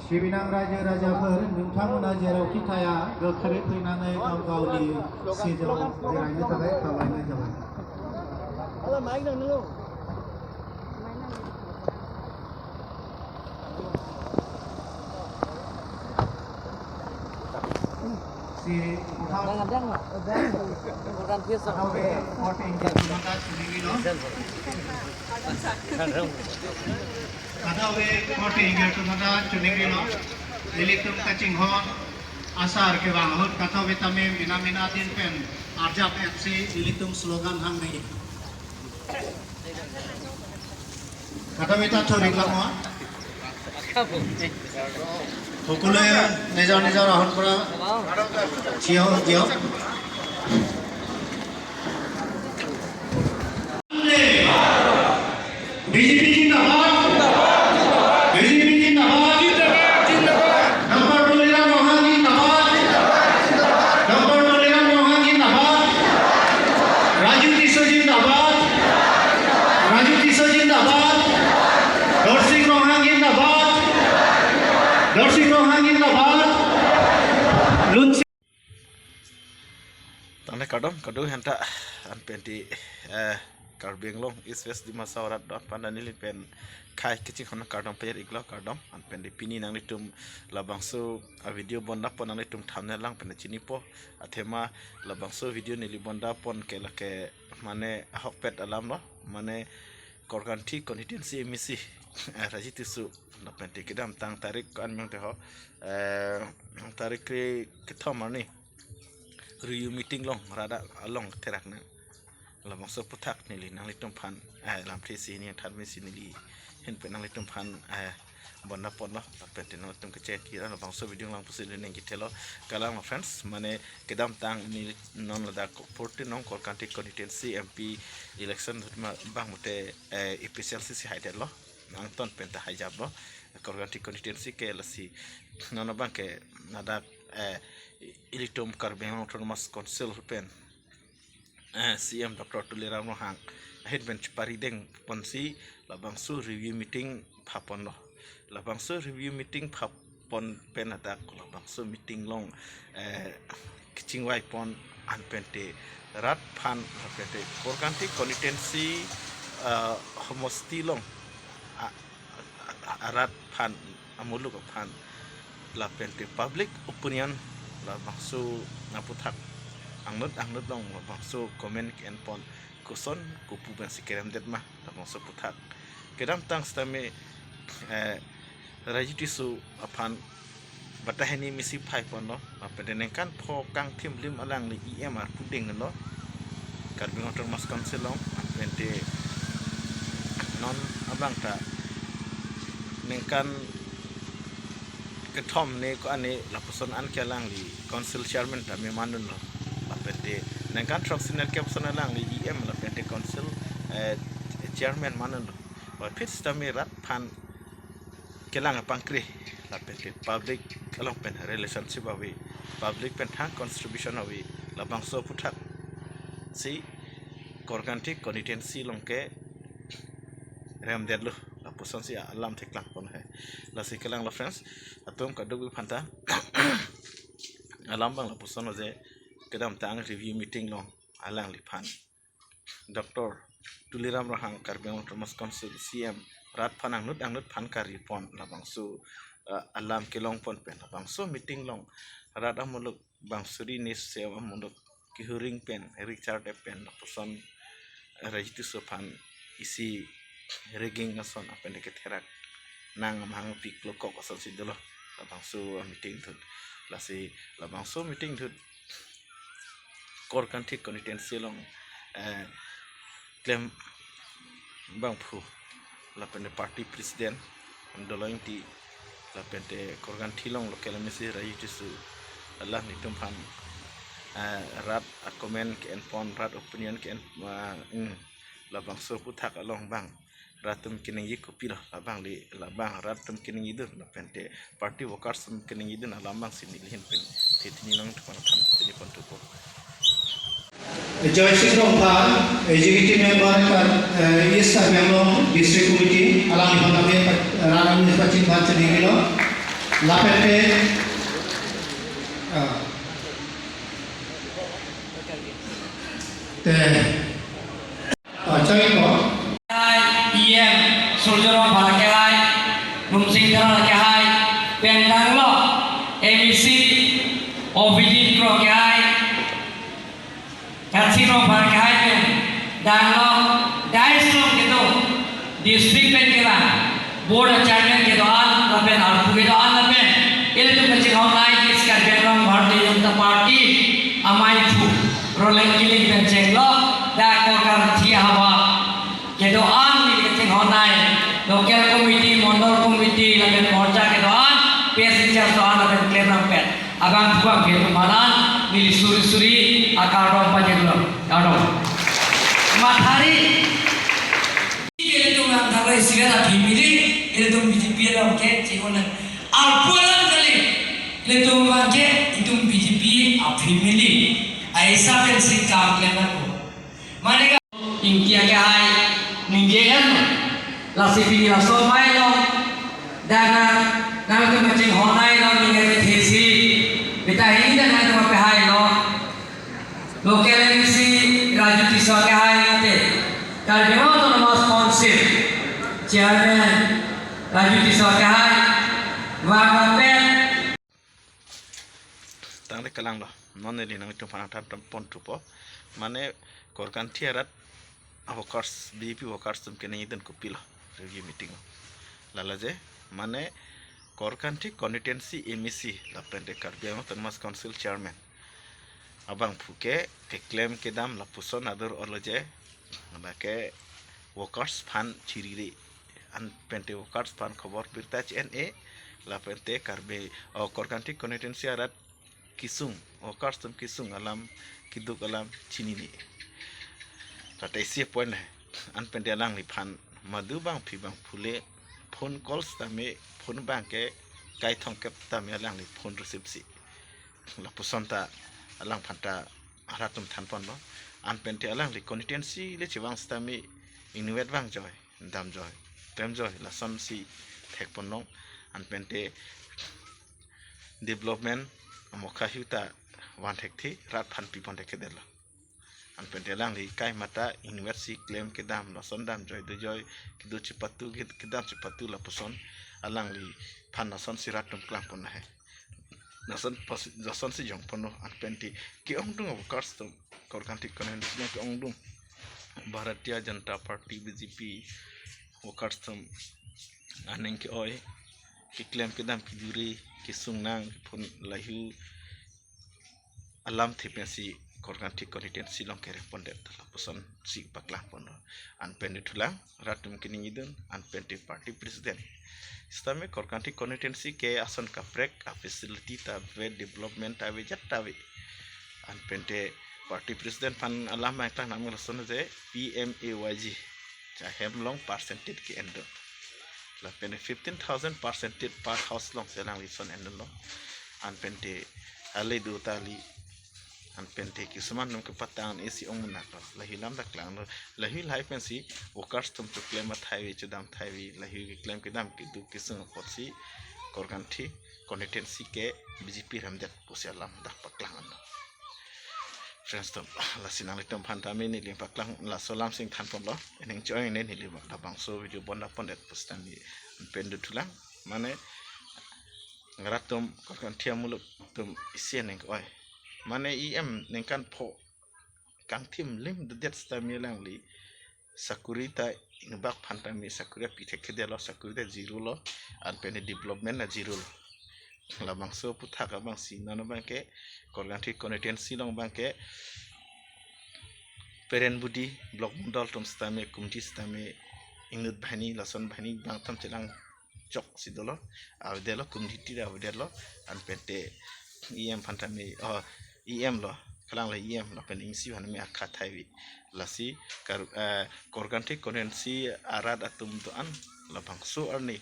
सिबिनां रायजो राजाफोर नोंथांमोना जेरावखि थाया गोख्रै फैनानै गाव गावनि सिजौ जिरायनो थाखाय खावलायनाय जाबाय। Asar ke bangun kata vitamin bina din pen arjap FC dilitung slogan hang ni kata vita chorik lama hukule nejar ahon pura cio BJP जिंदाबाद BJP जिंदाबाद डॉक्टर टोलेरा मोहन जिंदाबाद डॉक्टर टोलेरा मोहन जिंदाबाद राजू तीसो जिंदाबाद दर्शिक रोहान जिंदाबाद लुंची Tanah kadang henta an penti Karbinglong East West di Masaurat dot pandanili pen kai kecil kono kardom player iglo kardom an pen di pini nang litum labangso a video bonda pon nang litum thumbnail lang pen chini po athema labangso video nili bonda pon ke lake mane hokpet alam no mane korganti constituency emisi rajitisu na pen te kidam tang tarik kan meng te ho tarik ke thomani review meeting long rada along terak na labang so putak nili nang litum pan lam presi ni tan mesi nili hin pe nang litum pan bonna pon lo tapete nang litum ke chat kira labang so video lang pusil neng kitelo kalang ma friends mane kedam tang ni non la da porti non kor kanti constituency MP election bang mute official si haidel lo nang ton penta hajab lo kor kanti constituency ke lasi non bang ke nada ilitum Karbinglong Autonomous Council pen CM Dr. Tulira Mohang headbench parideng ponsi labang su review meeting phapon lo labang su review meeting phapon pen adak labang su meeting long kichingwai pon an pente rat phan pente korkanti constituency homosti long rat phan amuluk phan la pente public opinion labang su naputak angnut long labang so comment and pon kuson kupu ban sikerem det mah labang so putak kedam tang stame rajiti su apan bataheni misi phai pon no apeden kan pho kang thim lim alang li EMR puding no Karbinglong Autonomous Council long apente non abang ta nengkan ketom ne ko ane lapuson an kelang li council chairman ta me manun no apete nengkan troxinal capson lang li EM la pente council chairman manun no wa pit stami rat phan kelang pangkri la pente public kalong pen relationship awi public pen thang contribution awi la bangso puthak si korganti constituency longke rem dedlu puson si alam teklang pon hai la si kelang la friends atom kadug phanta alam bang la puson je kedam tang review meeting long alang li phan Dr. Tuliram Rahang Karbinglong Autonomous Council CM rat phan angnut phan kari pon la bang su alam kelong pon pen la bang so meeting long rat amuluk bang suri ni sewa amuluk ki huring pen Richard pen la puson rajitu so phan isi rigging nason apa yang diketerak nang mahang pik lokok asal sidelo labang su meeting tu lasi labang su meeting tu kor kanti constituency long claim bang phu lapende party president ndoloing ti lapende kor kanti long lokal mesi rai tisu Allah ni tumpan rat comment ke en pon rat opinion ke en labang su putak along bang ratum kining kopi lah labang li labang ratum kining idur la pente party workers kining idur na lambang sini lihin pen titini nang tukang tham tini pon tuko Joy Sikrongpa, Executive Member East Bengal District Committee, Alang Honame Ranam Nispachin Bachanigilo, Lapete, Joy PM Suljono Balakai, Bumsing Dalakai, Pendanglo, MEC, OVD Krokai, Katsino Balakai, Danglo, Daislong gitu, District Penkila, Board of Chairman gitu an, Lapen Arpu gitu an Lapen, itu kecil online diskan Bengang Party Junta Party, Amaitu, Rolling Killing Pencenglo, Dakokar Tiawa. Kedoan ni keting honai, local committee, mandal committee, lagen morja kedoan, passenger doan lagen claim rampet. Abang buang kedo malan, mili suri akar dong pajeglo, kadong. Matahari, ini tu yang thaklah isikan lagi mili, ini tu BJP ada oke, cikonan. Alpualan kali, ini tu mangke, itu BJP api mili, aisa pensik kam claim aku. Mana ingkia ke hai. Ninggian lasi pini laso mai lo dana nang tu macing honai lo ninggian thesi beta ini dan nang tu pehai lo local MC Raju Tisa ke hai ngate kal dewa to nama sponsor chairman Raju Tisa ke hai wa pet tang le kalang lo non ne nang tu panang tan pon tu po mane korkan tiarat workers BP workers tum kene iden ko pila review meeting lala je mane korkanti constituency MEC la pende karbiang Tanmas Council chairman abang phuke ke claim ke dam la puson adur orloje na ke workers fan chiriri an pente workers fan khobor birta chne la pente karbe korkanti constituency arat kisung workers tum kisung alam kiduk alam chinini Tata isi poin an pendialang ni pan madu bang pi bang pule phone calls tame phone bang ke kai thongkep tame alang ni phone resipsi la pusanta alang phanta haratum than pon no an pente alang li constituency le chiwang stame inuet bang joy dam joy tem joy la son si thek pon no an pente development amokha huta wan thek thi rat phan pi pon thek del an pentelang li kai mata university claim kedam la sondam joy do joy kidu chipatu kedam chipatu la puson alang li phan na son sirat tum klang pon hai na son si jong pon an penti ki ong dung of course to korkanti konen ki ong dung Bharatiya Janata Party BJP workers tum aneng ki oi ki claim kedam ki duri ki sungnang pun lahu alam thipensi korganti constituency long kere pondet la puson si paklah pondo an pende tulang ratum kini idun an pente party president istame korganti constituency ke ason kaprek a facility ta ve development ta ve jatta ve an pente party president pan alam ma ekta namel son je PMAYG cha hemlong percentage ki endo la pende 15,000 percentage per house long selang lison endo lo an pente ale du tali an pente ki suman num ke patang esi ong na pas lahi lam da klang lahi lai pensi workers tum to claim thai chudam thai lahi ki claim ke dam ki du ki sung potsi korganti constituency ke BJP ramjat pusialam dah paklang an friends tum la sinang litum phantami ni lim paklang la solam sing than pom lo eneng joy ne ni lim da bangso video bonda pondet pustan ni pendu tulang mane ngaratum korganti amuluk tum isien eng oi mane nengkan po kang tim lim the death stamilang li sakurita ingbak phantami sakuria pitek kedelo sakurita zero lo an pene development na zero lo la bangso putha ka bang sinano bangke korganti constituency long bangke peren budi blok mundal tum stame kumti stame ingut bhani lason bhani bang tam chelang chok sidolo avdelo kumti tira avdelo an pente phantami lo kalang la la pen ingsi han me akha thai lasi korganti constituency arad atum to an la bangso arni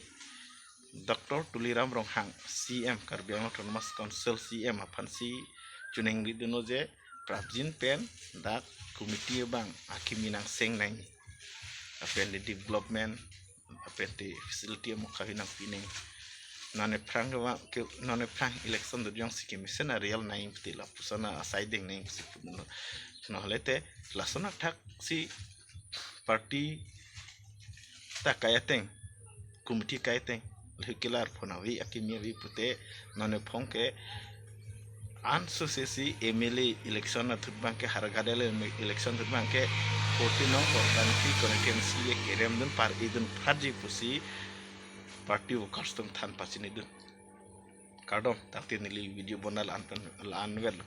Dr. Tuliram Ronghang CM Karbiang Autonomous Council CM apansi chuneng di duno je prabjin pen dak komiti bang akiminang seng nang apen di development apen di facility mo kahinang pining nane prang wa ke nane prang election do yang sikim sena real naing ptila pusana siding naing sipuno no halete lasona thak si party ta kayateng komiti kayateng lekilar phonawi akimia wi pute nane phongke ansosesi MLA election na thutbang ke hargadele election thutbang ke 14 no korban ki constituency ye kerem dun par idun phaji pusi party workers tum than pasini dun kardom takti nili video bonal anvel